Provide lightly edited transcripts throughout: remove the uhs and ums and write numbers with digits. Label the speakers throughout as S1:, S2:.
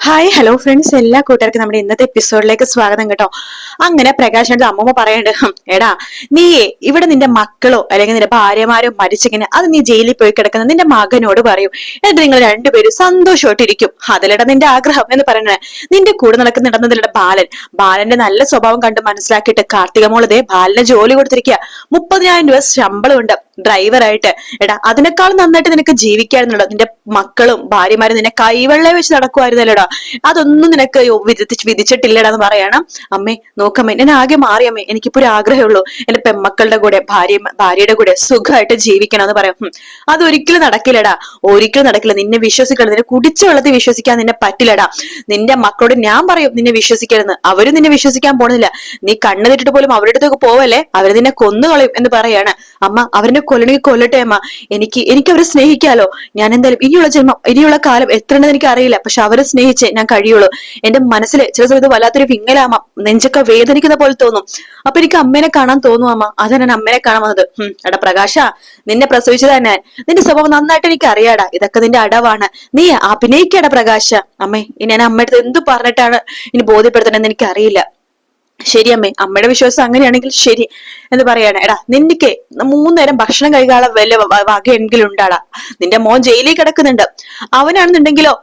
S1: Hi hello friends, എല്ലാ കൂട്ടുകാർക്കും നമ്മുടെ ഇന്നത്തെ എപ്പിസോഡിലേക്ക് സ്വാഗതം കേട്ടോ. അങ്ങനെ പ്രകാശിന്റെ അമ്മമ്മ പറയണ്ട്, എടാ നീയേ ഇവിടെ നിന്റെ മക്കളോ അല്ലെങ്കിൽ നിന്റെ ഭാര്യമാരോ മരിച്ചിങ്ങനെ അത് നീ ജയിലിൽ പോയി കിടക്കുന്ന നിന്റെ മകനോട് പറയും, എന്നിട്ട് നിങ്ങൾ രണ്ടുപേരും സന്തോഷമായിട്ടിരിക്കും. അതിലട നിന്റെ ആഗ്രഹം എന്ന് പറയുന്നത്. നിന്റെ കൂടെ നടന്നിടയുടെ ബാലന്റെ നല്ല സ്വഭാവം കണ്ട് മനസ്സിലാക്കിയിട്ട് കാർത്തിക മോളതേ ബാലന് ജോലി കൊടുത്തിരിക്കുക. 30,000 രൂപ ശമ്പളമുണ്ട് ഡ്രൈവറായിട്ട്. എടാ അതിനേക്കാൾ നന്നായിട്ട് നിനക്ക് ജീവിക്കായിരുന്നല്ലോ. നിന്റെ മക്കളും ഭാര്യമാരും നിന്നെ കൈവെള്ള വെച്ച് നടക്കുമായിരുന്നല്ലോടാ. അതൊന്നും നിനക്ക് വിധിച്ചിട്ടില്ലടാ എന്ന് പറയണം. അമ്മേ നോക്കമ്മേ, ഞാൻ ആകെ മാറിയമ്മേ, എനിക്കിപ്പോ ഒരു ആഗ്രഹമുള്ളൂ, എന്റെ പെമ്മക്കളുടെ കൂടെ ഭാര്യയുടെ കൂടെ സുഖമായിട്ട് ജീവിക്കണം എന്ന് പറയാം. അതൊരിക്കലും നടക്കില്ലടാ, ഒരിക്കലും നടക്കില്ല. നിന്നെ വിശ്വസിക്കണം, നിന്നെ കുടിച്ച വെള്ളത്തിൽ വിശ്വസിക്കാൻ നിന്നെ പറ്റില്ലടാ. നിന്റെ മക്കളോട് ഞാൻ പറയും നിന്നെ വിശ്വസിക്കരുന്ന്, അവരും നിന്നെ വിശ്വസിക്കാൻ പോണില്ല. നീ കണ്ണു തെറ്റിട്ട് പോലും അവരുടെ അടുത്തേക്ക് പോവല്ലേ, അവര് നിന്നെ കൊന്നുകളയും എന്ന് പറയാണ്. അമ്മ അവരെ കൊല്ലണമെങ്കിൽ കൊല്ലട്ടെ അമ്മ, എനിക്ക് അവരെ സ്നേഹിക്കാലോ. ഞാൻ എന്തായാലും ഇനിയുള്ള കാലം എത്രയെന്ന് എനിക്ക് അറിയില്ല, പക്ഷെ അവരെ സ്നേഹിച്ചേ ഞാൻ കഴിയുള്ളൂ. എന്റെ മനസ്സിൽ ചില സമയത്ത് വല്ലാത്തൊരു വിങ്ങലാമ, നെഞ്ചൊക്കെ വേദനിക്കുന്ന പോലെ തോന്നും. അപ്പൊ എനിക്ക് അമ്മേനെ കാണാൻ തോന്നും അമ്മ, അതാണ് ഞാൻ അമ്മേനെ കാണാൻ വന്നത്. എടാ പ്രകാശ, നിന്നെ പ്രസവിച്ചത് തന്നെ, നിന്റെ സ്വഭാവം നന്നായിട്ട് എനിക്ക് അറിയാടാ, ഇതൊക്കെ നിന്റെ അടവാണ്, നീ അഭിനയിക്കടാ പ്രകാശ. അമ്മേ ഇനി ഞാൻ അമ്മയുടെ എന്ത് പറഞ്ഞിട്ടാണ് ഇനി ബോധ്യപ്പെടുത്തണമെന്ന് എനിക്ക് അറിയില്ല. ശരി അമ്മേ, അമ്മയുടെ വിശ്വാസം അങ്ങനെയാണെങ്കിൽ ശരി എന്ന് പറയാണ്. എടാ നിനക്ക് 3 നേരം ഭക്ഷണം കഴിക്കാനുള്ള വല്ല വകയെങ്കിലും ഉണ്ടാടാ. നിന്റെ മോൻ ജയിലിൽ കിടക്കുന്നുണ്ട്, അവനാണെന്നുണ്ടെങ്കിലോ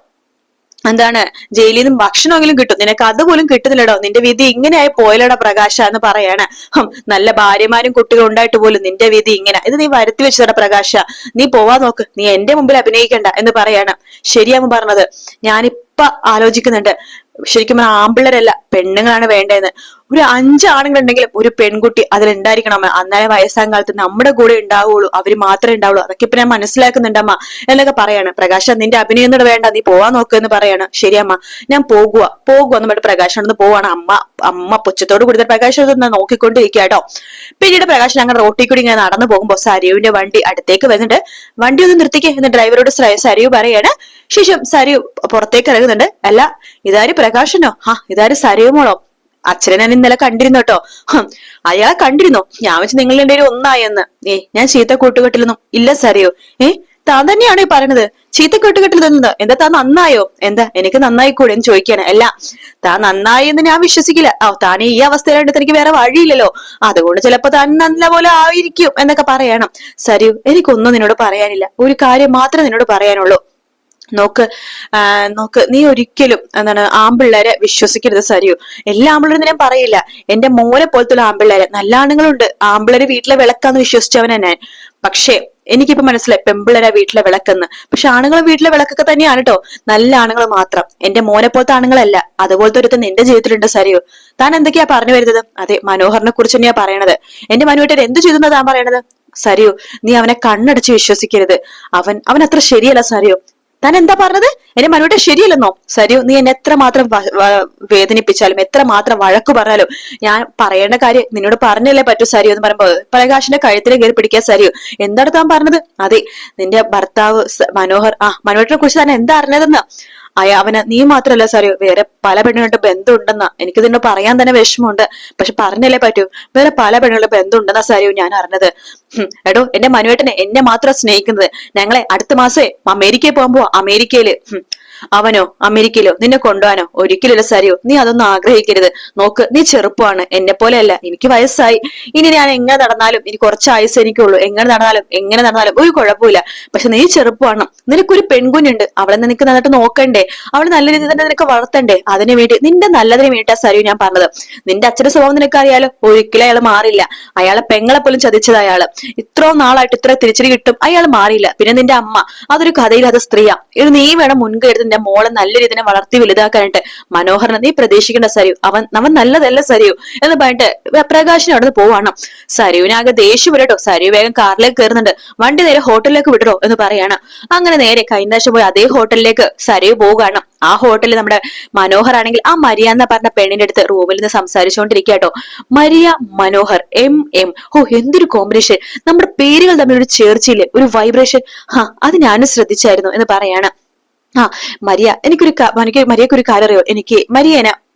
S1: എന്താണ് ജയിലിൽ നിന്നും ഭക്ഷണമെങ്കിലും കിട്ടും, നിനക്ക് അതുപോലും കിട്ടുന്നില്ലടോ. നിന്റെ വിധി ഇങ്ങനെയായി പോയലടാ പ്രകാശ എന്ന് പറയാണ്. നല്ല ഭാര്യമാരും കുട്ടികളും ഉണ്ടായിട്ട് പോലും നിന്റെ വിധി ഇങ്ങനെ, ഇത് നീ വരുത്തി വെച്ചതാ പ്രകാശ, നീ പോവാൻ നോക്ക്, നീ എന്റെ മുമ്പിൽ അഭിനയിക്കണ്ട എന്ന് പറയാണ്. ശരിയാകും പറഞ്ഞത്. ഞാനിപ്പ ആലോചിക്കുന്നുണ്ട്, ശരിക്കും ആമ്പിള്ളേരല്ല പെണ്ണുങ്ങളാണ് വേണ്ടതെന്ന്. ഒരു 5 ആണുങ്ങളുണ്ടെങ്കിലും ഒരു പെൺകുട്ടി അതിലുണ്ടായിരിക്കണം. അന്നേരം വയസ്സാം കാലത്ത് നമ്മുടെ കൂടെ ഉണ്ടാവുള്ളൂ, അവര് മാത്രമേ ഉണ്ടാവുള്ളൂ. അതൊക്കെ ഇപ്പൊ ഞാൻ മനസ്സിലാക്കുന്നുണ്ടമ്മ എന്നൊക്കെ പറയാണ്. പ്രകാശ നിന്റെ അഭിനയം ഒന്നും വേണ്ട, നീ പോവാൻ നോക്കുമെന്ന് പറയാണ്. ശരിയമ്മ ഞാൻ പോകുക എന്ന് പറഞ്ഞിട്ട് പ്രകാശം ഒന്ന് പോവാണ്. അമ്മ പുച്ഛത്തോട് കൂടി പ്രകാശം നോക്കിക്കൊണ്ടിരിക്കുക കേട്ടോ. പിന്നീട് പ്രകാശൻ അങ്ങനെ റോട്ടിൽ കൂടി ഇങ്ങനെ നടന്നു പോകുമ്പോ സരിയുവിന്റെ വണ്ടി അടുത്തേക്ക് വരുന്നുണ്ട്. വണ്ടി ഒന്ന് നിർത്തിക്കേ എന്ന് ഡ്രൈവറോട് സരിയു പറയാണ്. ശേഷം സരിയു പുറത്തേക്ക് ഇറങ്ങുന്നുണ്ട്. അല്ല ഇതാര് പ്രകാശനോ? ഇതാര് സരിയുമോളോ? അച്ഛനെ ഞാൻ ഇന്നലെ കണ്ടിരുന്നു കേട്ടോ. അയാളെ കണ്ടിരുന്നോ? ഞാൻ വെച്ച് നിങ്ങൾ രണ്ടുപേരും ഒന്നായെന്ന്. ഞാൻ ചീത്ത കൂട്ടുകെട്ടിലൊന്നും ഇല്ല സരിയോ. താൻ തന്നെയാണ് ഈ പറയണത് ചീത്ത കൂട്ടുകെട്ടിൽ തന്നത്? എന്താ താൻ നന്നായോ? എന്താ എനിക്ക് നന്നായിക്കൂടെ എന്ന് ചോദിക്കാണ്. അല്ല താൻ നന്നായി എന്ന് ഞാൻ വിശ്വസിക്കില്ല. താൻ ഈ അവസ്ഥയിലായിട്ട് എനിക്ക് വേറെ വഴിയില്ലല്ലോ, അതുകൊണ്ട് ചിലപ്പോ താൻ നല്ല പോലെ ആയിരിക്കും എന്നൊക്കെ പറയണം. സരിയു എനിക്കൊന്നും നിന്നോട് പറയാനില്ല, ഒരു കാര്യം മാത്രമേ നിന്നോട് പറയാനുള്ളൂ. നോക്ക് നീ ഒരിക്കലും എന്താണ് ആമ്പിള്ളേരെ വിശ്വസിക്കരുത് സരിയു. എല്ലാ ആമ്പിള്ളേരും ഞാൻ പറയില്ല, എന്റെ മോനെ പോലത്തുള്ള ആമ്പിള്ളേരെ, നല്ല ആണുങ്ങളുണ്ട്, ആമ്പിള്ളേര് വീട്ടിലെ വിളക്കാന്ന് വിശ്വസിച്ചവനാ ഞാൻ. പക്ഷേ എനിക്കിപ്പോ മനസ്സിലായി പെമ്പിള്ളേരാ വീട്ടിലെ വിളക്കെന്ന്. പക്ഷെ ആണുങ്ങൾ വീട്ടിലെ വിളക്കൊക്കെ തന്നെയാണ് കേട്ടോ, നല്ല ആണുങ്ങൾ മാത്രം. എന്റെ മോനെ പോലത്തെ ആണുങ്ങളല്ല. അതുപോലത്തെ ഒരുത്തൻ നിന്റെ ജീവിതത്തിലുണ്ട് സരിയു. താൻ എന്തൊക്കെയാ പറഞ്ഞു വരുന്നത്? അതെ മനോഹറിനെ കുറിച്ച് തന്നെയാ പറയണത്. എന്റെ മനുവേട്ടൻ എന്ത് ചെയ്തെന്നാ താൻ പറയണത്? സരിയു നീ അവനെ കണ്ണടച്ച് വിശ്വസിക്കരുത്, അവൻ അത്ര ശരിയല്ല സരിയു. താൻ എന്താ പറഞ്ഞത്? എന്നെ മനുവേട്ടൻ ശരിയല്ലെന്നോ? സരിയു നീ എന്നെ എത്രമാത്രം വേദനിപ്പിച്ചാലും എത്രമാത്രം വഴക്കു പറഞ്ഞാലും ഞാൻ പറയേണ്ട കാര്യം നിന്നോട് പറഞ്ഞല്ലേ പറ്റൂ സരിയു എന്ന് പറയുമ്പോ പ്രകാശിന്റെ കഴുത്തിനെ കയറി പിടിക്കുക സരിയു. എന്താണ് താൻ പറഞ്ഞത്? അതെ നിന്റെ ഭർത്താവ് മനോഹർ മനുവേട്ടനെ കുറിച്ച് തന്നെ എന്താ അറിഞ്ഞതെന്ന്. അവന് നീ മാത്രല്ല സരിയു, വേറെ പല പെണ്ണുകളുടെ ബന്ധമുണ്ടെന്നാ എനിക്ക് നിന്നോട് പറയാൻ തന്നെ വിഷമമുണ്ട്, പക്ഷെ പറഞ്ഞല്ലേ പറ്റൂ. വേറെ പല പെണ്ണുകളുടെ ബന്ധമുണ്ടെന്നാ സരിയു ഞാൻ അറിഞ്ഞത്. എടോ എന്റെ മനുവേട്ടനെ എന്നെ മാത്രം സ്നേഹിക്കുന്നത്. ഞങ്ങളെ അടുത്ത മാസേ അമേരിക്കയിൽ പോകുമ്പോ അമേരിക്കയില് അവനോ അമേരിക്കയിലോ നിന്നെ കൊണ്ടുപോകാനോ ഒരിക്കലില്ല സരിയു, നീ അതൊന്നും ആഗ്രഹിക്കരുത്. നോക്ക് നീ ചെറുപ്പമാണ്, എന്നെ പോലെയല്ല, എനിക്ക് വയസ്സായി. ഇനി ഞാൻ എങ്ങനെ നടന്നാലും ഇനി കുറച്ച് ആയുസ് എനിക്കുള്ളൂ, എങ്ങനെ നടന്നാലും ഒരു കുഴപ്പമില്ല. പക്ഷെ നീ ചെറുപ്പമാണ്, നിനക്കൊരു പെൺകുഞ്ഞുണ്ട്, അവളെ നിനക്ക് നന്നായിട്ട് നോക്കണ്ടേ, അവള് നല്ല രീതിയിൽ തന്നെ നിനക്ക് വളർത്തണ്ടേ. അതിനു വേണ്ടി നിന്റെ നല്ലതിന് വേണ്ടിയിട്ടാ സരിയു ഞാൻ പറഞ്ഞത്. നിന്റെ അച്ഛന്റെ സ്വഭാവം നിനക്കറിയാലോ, ഒരിക്കലും അയാൾ മാറില്ല. അയാളെ പെങ്ങളെ പോലും ചതിച്ചത് അയാള്. ഇത്രയും നാളായിട്ട് ഇത്ര തിരിച്ചടി കിട്ടും അയാൾ മാറിയില്ല. പിന്നെ നിന്റെ അമ്മ അതൊരു കഥയില്ലാത്ത സ്ത്രീയാ. ഇത് നീ വേണം മുൻകൈ എടുത്ത് നിന്റെ മോളെ നല്ല രീതിനെ വളർത്തി വലുതാക്കാനായിട്ട്. മനോഹരനെ നീ പ്രതീക്ഷിക്കേണ്ട സരിയു, അവൻ നല്ലതല്ല സരിയു എന്ന് പറഞ്ഞിട്ട് പ്രകാശിനെ അവിടെ നിന്ന് പോവാണ്. സരിയുവിനാകെ ദേഷ്യം വരട്ടോ. സരിയു വേഗം കാറിലേക്ക് കയറുന്നുണ്ട്. വണ്ടി നേരെ ഹോട്ടലിലേക്ക് വിടറോ എന്ന് പറയാണ്. അങ്ങനെ നേരെ കഴിഞ്ഞ പോയി അതേ ഹോട്ടലിലേക്ക് സരിയു പോവുകയാണ്. ആ ഹോട്ടലിൽ നമ്മുടെ മനോഹർ ആണെങ്കിൽ ആ മരിയ എന്ന് പറഞ്ഞ പെണ്ണിന്റെ അടുത്ത് റൂമിൽ നിന്ന് സംസാരിച്ചുകൊണ്ടിരിക്കുക കേട്ടോ. Maria Manohar M. എന്തൊരു കോമ്പിനേഷൻ, നമ്മുടെ പേരുകൾ തമ്മിൽ ഒരു ചേർച്ചയില്ലേ, ഒരു വൈബ്രേഷൻ. അത് ഞാനും ശ്രദ്ധിച്ചായിരുന്നു എന്ന് പറയാണ്. മരിയക്കൊരു കാര്യം അറിയോ, എനിക്ക്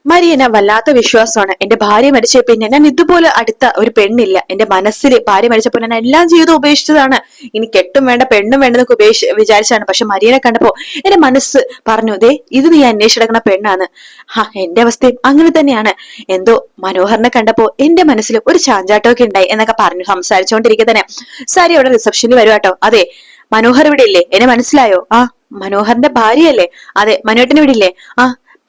S1: മരിയന വല്ലാത്ത വിശ്വാസമാണ്. എന്റെ ഭാര്യ മരിച്ച പിന്നെ ഞാൻ ഇതുപോലെ അടുത്ത ഒരു പെണ്ണില്ല. എന്റെ മനസ്സിൽ ഭാര്യ മരിച്ചപ്പോൾ ഞാൻ എല്ലാം ജീവിതം ഉപേക്ഷിച്ചതാണ്. ഇനി കെട്ടും വേണ്ട പെണ്ണും വേണ്ടെന്നൊക്കെ വിചാരിച്ചാണ്. പക്ഷെ മരിയനെ കണ്ടപ്പോ എന്റെ മനസ്സ് പറഞ്ഞു, ദേ ഇത് നീ അന്വേഷിച്ചെടുക്കുന്ന പെണ്ണാണ്. എന്റെ അവസ്ഥയും അങ്ങനെ തന്നെയാണ്. എന്തോ മനോഹരനെ കണ്ടപ്പോ എന്റെ മനസ്സിൽ ഒരു ചാഞ്ചാട്ടമൊക്കെ ഉണ്ടായി എന്നൊക്കെ പറഞ്ഞു സംസാരിച്ചുകൊണ്ടിരിക്കെ തന്നെ സാരി അവിടെ റിസപ്ഷനിൽ വരുവാട്ടോ. അതെ, മനോഹർ ഇവിടെ ഇല്ലേ? എന്നെ മനസ്സിലായോ? മനോഹറിന്റെ ഭാര്യയല്ലേ? അതെ. മനുവേട്ടന് ഇവിടെ ഇല്ലേ?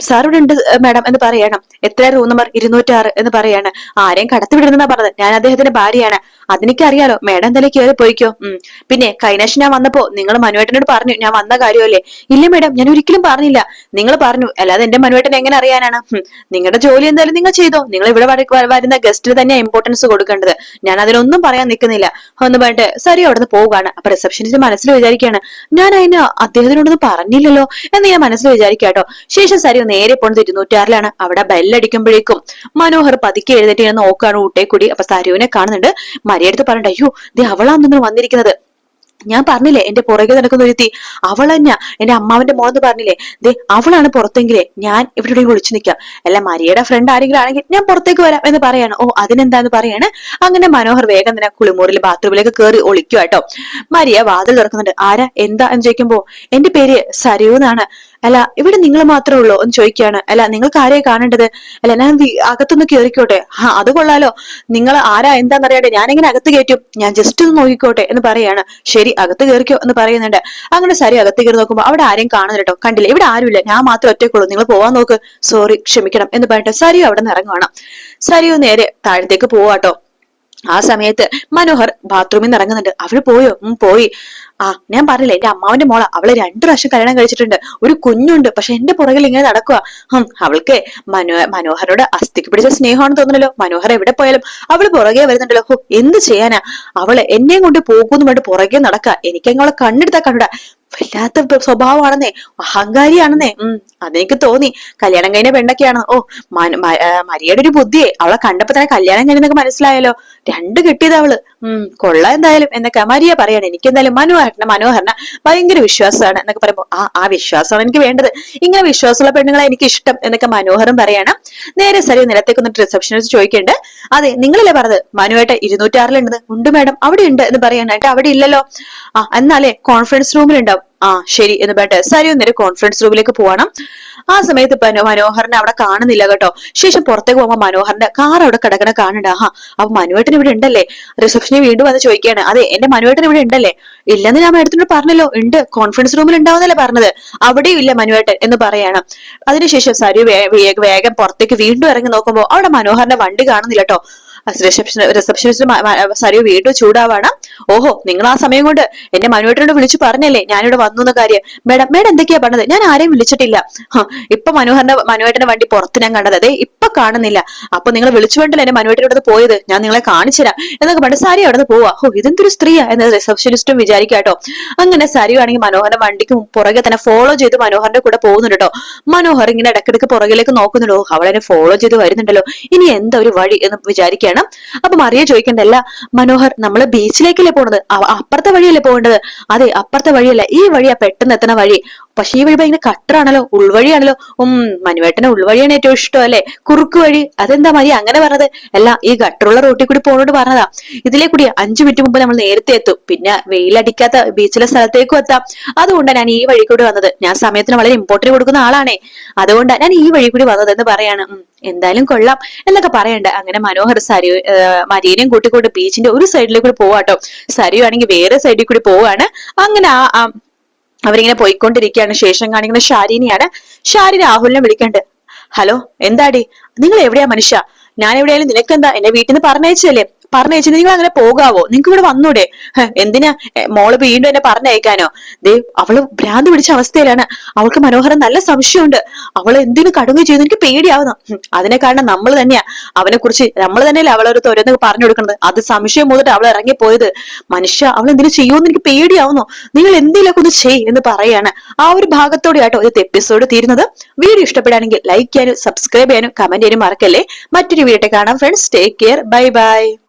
S1: സാർ ഇവിടെ ഉണ്ട് മാഡം എന്ന് പറയണം. എത്ര റൂം നമ്പർ? 206 എന്ന് പറയാണ്. ആരെയും കടത്തിവിടുന്ന പറഞ്ഞത്. ഞാൻ അദ്ദേഹത്തിന്റെ ഭാര്യയാണ്. അതെനിക്കറിയാലോ. മേഡം എന്തായാലും കയറി പോയിക്കോ. പിന്നെ കൈനാശ് ഞാൻ വന്നപ്പോ നിങ്ങൾ മനുവേട്ടനോട് പറഞ്ഞു ഞാൻ വന്ന കാര്യമല്ലേ? ഇല്ല മേഡം, ഞാൻ ഒരിക്കലും പറഞ്ഞില്ല. നിങ്ങൾ പറഞ്ഞു, അല്ലാതെ എന്റെ മനുവേട്ടൻ എങ്ങനെ അറിയാനാണ്? നിങ്ങളുടെ ജോലി എന്തായാലും നിങ്ങൾ ചെയ്തോ. നിങ്ങൾ ഇവിടെ വരുന്ന ഗസ്റ്റിന് തന്നെ ഇമ്പോർട്ടൻസ് കൊടുക്കേണ്ടത്. ഞാൻ അതിനൊന്നും പറയാൻ നിൽക്കുന്നില്ല. ഒന്ന് പറഞ്ഞിട്ട് സരി അവിടെ നിന്ന് പോവുകയാണ്. അപ്പൊ റിസപ്ഷനിസ്റ്റ് മനസ്സിൽ വിചാരിക്കുകയാണ്, ഞാൻ അതിന് അദ്ദേഹത്തിനോടൊന്നും പറഞ്ഞില്ലല്ലോ എന്ന് ഞാൻ മനസ്സിൽ വിചാരിക്കാട്ടോ. ശേഷം സരി നേരെ പോണത് 206 അവിടെ ബെല്ലടിക്കുമ്പോഴേക്കും മനോഹർ പതുക്കെ എഴുന്നേറ്റ് ഞാൻ നോക്കുകയാണ് ഊട്ടേ കൂടി. അപ്പൊ സരുവിനെ കാണുന്നുണ്ട്. മരിയടുത്ത് പറഞ്ഞിട്ട്, അയ്യോ ദേ അവളാണെന്ന് വന്നിരിക്കുന്നത്. ഞാൻ പറഞ്ഞില്ലേ എന്റെ പുറകെ നടക്കുന്ന ഒരുത്തി അവൾ തന്നെയാ എന്റെ അമ്മാവന്റെ മോളെന്ന് പറഞ്ഞില്ലേ? ദേ അവളാണ് പുറത്തെങ്കിലേ ഞാൻ ഇവിടെ വിളിച്ചു നിൽക്കാം. അല്ല മരിയയുടെ ഫ്രണ്ട് ആരെങ്കിലും ആണെങ്കിൽ ഞാൻ പുറത്തേക്ക് വരാം എന്ന് പറയാണ്. അതിനെന്താന്ന് പറയാണ്. അങ്ങനെ മനോഹർ വേഗം തന്നെ കുളിമുറിയിൽ ബാത്റൂമിലേക്ക് കയറി ഒളിക്കുവാട്ടോ. മരിയ വാതിൽ തുറക്കുന്നുണ്ട്. ആരാ എന്താ എന്ന് ചോദിക്കുമ്പോ എന്റെ പേര് സരയു എന്നാണ്. അല്ല ഇവിടെ നിങ്ങൾ മാത്രമേ ഉള്ളൂ എന്ന് ചോദിക്കുകയാണ്. അല്ല നിങ്ങൾക്ക് ആരെയാ കാണേണ്ടത്? അല്ല ഞാൻ അകത്തൊന്ന് കയറിക്കോട്ടെ? അത് കൊള്ളാലോ. നിങ്ങൾ ആരാ എന്താന്നറിയാതെ ഞാൻ എങ്ങനെ അകത്ത് കയറ്റും? ഞാൻ ജസ്റ്റ് ഒന്ന് നോക്കിക്കോട്ടെ എന്ന് പറയാണ്. ശരി അകത്ത് കയറിക്കോ എന്ന് പറയുന്നുണ്ട്. അങ്ങനെ സരി അകത്ത് കയറി നോക്കുമ്പോ അവിടെ ആരെയും കാണുന്നില്ല കേട്ടോ. കണ്ടില്ല, ഇവിടെ ആരുമില്ല, ഞാൻ മാത്രം ഒറ്റയ്ക്കുള്ളൂ, നിങ്ങൾ പോവാൻ നോക്ക്, സോറി ക്ഷമിക്കണം എന്ന് പറഞ്ഞിട്ട് സരിയു അവിടെ നിന്ന് ഇറങ്ങുവാണ്. സരിയു നേരെ താഴത്തേക്ക് പോവാട്ടോ. ആ സമയത്ത് മനോഹർ ബാത്റൂമിൽ നിന്ന് ഇറങ്ങുന്നുണ്ട്. അവള് പോയോ? പോയി. ഞാൻ പറഞ്ഞില്ലേ എന്റെ അമ്മാവന്റെ മോള. അവള് 2 പ്രാവശ്യം കല്യാണം കഴിച്ചിട്ടുണ്ട്, ഒരു കുഞ്ഞുണ്ട്. പക്ഷെ എന്റെ പുറകിൽ ഇങ്ങനെ നടക്കുക. അവൾക്ക് മനോഹരോട് അസ്ഥിക്ക് പിടിച്ച സ്നേഹമാണെന്ന് തോന്നണല്ലോ. മനോഹർ എവിടെ പോയാലും അവള് പുറകെ വരുന്നുണ്ടല്ലോ. എന്ത് ചെയ്യാനാ? അവള് എന്നെയും കൊണ്ട് പോകുന്നു വേണ്ടി പുറകെ നടക്കുക. എനിക്ക് അവളെ കണ്ണെടുത്താ കണ്ടുടാ. വല്ലാത്ത സ്വഭാവമാണെന്നേ, അഹങ്കാരിയാണെന്നേ. അതെനിക്ക് തോന്നി. കല്യാണം കഴിഞ്ഞ പെണ്ണൊക്കെയാണ്. മരിയയുടെ ഒരു ബുദ്ധിയെ. അവളെ കണ്ടപ്പോ തന്നെ കല്യാണം കഴിഞ്ഞെന്നൊക്കെ മനസ്സിലായല്ലോ. 2 കിട്ടിയത് അവള്. കൊള്ളാം എന്തായാലും എന്നൊക്കെ മരിയ പറയാണ്. എനിക്ക് എന്തായാലും മനോഹരനെ ഭയങ്കര വിശ്വാസമാണ് എന്നൊക്കെ പറയുമ്പോ ആ വിശ്വാസമാണ് എനിക്ക് വേണ്ടത്. ഇങ്ങനെ വിശ്വാസമുള്ള പെണ്ണുങ്ങളെ എനിക്ക് ഇഷ്ടം എന്നൊക്കെ മനോഹരം പറയാണ്. നേരെ സരി നിലത്തേക്ക് വന്നിട്ട് റിസപ്ഷനിസ്റ്റ് ചോദിക്കണ്ട്, അതെ നിങ്ങളല്ലേ പറഞ്ഞത് മനുവായിട്ട് 206 ഉണ്ടെന്ന്? ഉണ്ട് മാഡം, അവിടെ ഉണ്ട് എന്ന് പറയാണ്. അവിടെ ഇല്ലല്ലോ. എന്നാലേ കോൺഫറൻസ് റൂമിലുണ്ടാവും. ശരി എന്ന് പറഞ്ഞിട്ട് സരി നേരെ കോൺഫറൻസ് റൂമിലേക്ക് പോവാണ്. ആ സമയത്ത് മനോഹറിനെ അവിടെ കാണുന്നില്ല കേട്ടോ. ശേഷം പുറത്തേക്ക് പോകുമ്പോ മനോഹറിന്റെ കാർ അവിടെ കിടക്കണ കാണണ്ട. അപ്പൊ മനുവേട്ടൻ ഇവിടെ ഉണ്ടല്ലേ? റിസപ്ഷനിൽ വീണ്ടും വന്ന് ചോദിക്കുകയാണ്, അതെ എന്റെ മനുവേട്ടൻ ഇവിടെ ഉണ്ടല്ലേ? ഇല്ലെന്ന് ഞാൻ മേഡത്തിനോട് പറഞ്ഞല്ലോ. ഉണ്ട്, കോൺഫറൻസ് റൂമിൽ ഉണ്ടാവുന്നല്ലേ പറഞ്ഞത്? അവിടെയും ഇല്ല മനുവേട്ടൻ എന്ന് പറയാണ്. അതിനുശേഷം സരി വേഗം പുറത്തേക്ക് വീണ്ടും ഇറങ്ങി നോക്കുമ്പോ അവിടെ മനോഹറിന്റെ വണ്ടി കാണുന്നില്ല കേട്ടോ. റിസപ്ഷനിസ്റ്റ് സരി വീണ്ടും ചൂടാവാണ്. ഓഹോ, നിങ്ങൾ ആ സമയം കൊണ്ട് എന്റെ മനുവേട്ടനോട് വിളിച്ചു പറഞ്ഞല്ലേ ഞാനിവിടെ വന്നു എന്ന കാര്യം? മേഡം എന്തൊക്കെയാ പറഞ്ഞത്? ഞാൻ ആരെയും വിളിച്ചിട്ടില്ല. ഇപ്പൊ മനുവേട്ടന്റെ വണ്ടി പുറത്ത് ഞാൻ കണ്ടത്. അതെ ഇപ്പൊ കാണുന്നില്ല. അപ്പൊ നിങ്ങൾ വിളിച്ചു വേണ്ടല്ലോ എന്റെ മനുവേട്ടനോട് പോയത്. ഞാൻ നിങ്ങളെ കാണിച്ചുതരാം എന്നൊക്കെ പറഞ്ഞ് സരി അവിടെ നിന്ന് പോവാ. ഇതെന്തൊരു സ്ത്രീയാ എന്ന് റിസപ്ഷനിസ്റ്റും വിചാരിക്കാട്ടോ. അങ്ങനെ സരി ആണെങ്കിൽ മനോഹരന്റെ വണ്ടിക്ക് പുറകെ തന്നെ ഫോളോ ചെയ്ത് മനോഹരന്റെ കൂടെ പോകുന്നുണ്ട് കേട്ടോ. മനോഹർ ഇങ്ങനെ ഇടക്കിടക്ക് പുറകിലേക്ക് നോക്കുന്നുണ്ടോ, അവളെന്നെ ഫോളോ ചെയ്ത് വരുന്നുണ്ടല്ലോ. ഇനി എന്താ ഒരു വഴി എന്ന് വിചാരിക്കുകയാണ്. അപ്പൊ മറിയ ചോദിക്കണ്ടല്ല, മനോഹർ നമ്മള് ബീച്ചിലേക്കല്ലേ പോണത്? അപ്പുറത്തെ വഴിയല്ലേ പോകേണ്ടത്? അതെ അപ്പുറത്തെ വഴിയല്ല, ഈ വഴിയാ പെട്ടെന്ന് എത്തണ വഴി. പക്ഷെ ഈ വഴി ഭയങ്കര കട്ടറാണല്ലോ, ഉൾവഴിയാണല്ലോ. മനുവേട്ടന് ഉൾവഴിയാണ് ഏറ്റവും ഇഷ്ടം അല്ലെ? കുറുക്ക് വഴി. അതെന്താ മരിയ അങ്ങനെ പറഞ്ഞത്? അല്ല ഈ ഗട്ടറുള്ള റോട്ടിൽ കൂടി പോണോട് പറഞ്ഞതാ. ഇതിലെ കൂടി 5 മിനിറ്റ് മുമ്പ് നമ്മൾ നേരത്തെ എത്തും, പിന്നെ വെയിലടിക്കാത്ത ബീച്ചിലെ സ്ഥലത്തേക്കും എത്താം. അതുകൊണ്ടാണ് ഞാൻ ഈ വഴി കൂടി വന്നത്. ഞാൻ സമയത്തിന് വളരെ ഇമ്പോർട്ടന്റ് കൊടുക്കുന്ന ആളാണേ, അതുകൊണ്ടാണ് ഞാൻ ഈ വഴി കൂടി വന്നത് എന്ന് പറയാണ്. എന്തായാലും കൊള്ളാം എന്നൊക്കെ പറയണ്ട. അങ്ങനെ മനോഹർ മരിയനെയും കൂട്ടിക്കൊണ്ട് ബീച്ചിന്റെ ഒരു സൈഡിലേക്ക് കൂടി പോവാട്ടോ. സരിയു ആണെങ്കിൽ വേറെ സൈഡിൽ കൂടി പോവാണ്. അങ്ങനെ അവരിങ്ങനെ പോയിക്കൊണ്ടിരിക്കുകയാണ്. ശേഷം കാണിക്കുന്ന ഷാരിനെയാണ്. ഷാരി രാഹുലിനെ വിളിക്കണ്ട്. ഹലോ എന്താടി, നിങ്ങൾ എവിടെയാ മനുഷ്യ? ഞാൻ എവിടെയായാലും നിനക്കെന്താ? എന്നെ വീട്ടിൽ നിന്ന് പറഞ്ഞയച്ചല്ലേ? പറഞ്ഞയച്ചു നിങ്ങൾ അങ്ങനെ പോകാവോ? നിങ്ങൾക്ക് ഇവിടെ വന്നൂടെ? എന്തിനാ മോള് വീണ്ടും എന്നെ പറഞ്ഞയക്കാനോ? ദേ അവള് ഭ്രാന്ത് പിടിച്ച അവസ്ഥയിലാണ്. അവൾക്ക് മനോഹരൻ നല്ല സംശയമുണ്ട്. അവൾ എന്തിനു കടുങ്ങി ചെയ്തു എനിക്ക് പേടിയാവുന്നു. അതിനെ കാരണം നമ്മൾ തന്നെയാ. അവനെ കുറിച്ച് നമ്മൾ തന്നെയല്ലേ അവളൊരു തുരന്ന് പറഞ്ഞു കൊടുക്കുന്നത്. അത് സംശയം മൂന്നിട്ട് അവൾ ഇറങ്ങിപ്പോയത്. മനുഷ്യ അവൾ എന്തിനു ചെയ്യുമെന്ന് എനിക്ക് പേടിയാവുന്നു. നിങ്ങൾ എന്തെങ്കിലുമൊക്കെ ഒന്ന് ചെയ് എന്ന് പറയാണ്. ആ ഒരു ഭാഗത്തോടെ ആട്ടോ ഇന്നത്തെ എപ്പിസോഡ് തീരുന്നത്. വീഡിയോ ഇഷ്ടപ്പെടുകയാണെങ്കിൽ ലൈക്ക് ചെയ്യാനും സബ്സ്ക്രൈബ് ചെയ്യാനും കമന്റ് ചെയ്യാനും മറക്കല്ലേ. മറ്റൊരു വീഡിയോ കാണാം friends. Take care. Bye bye.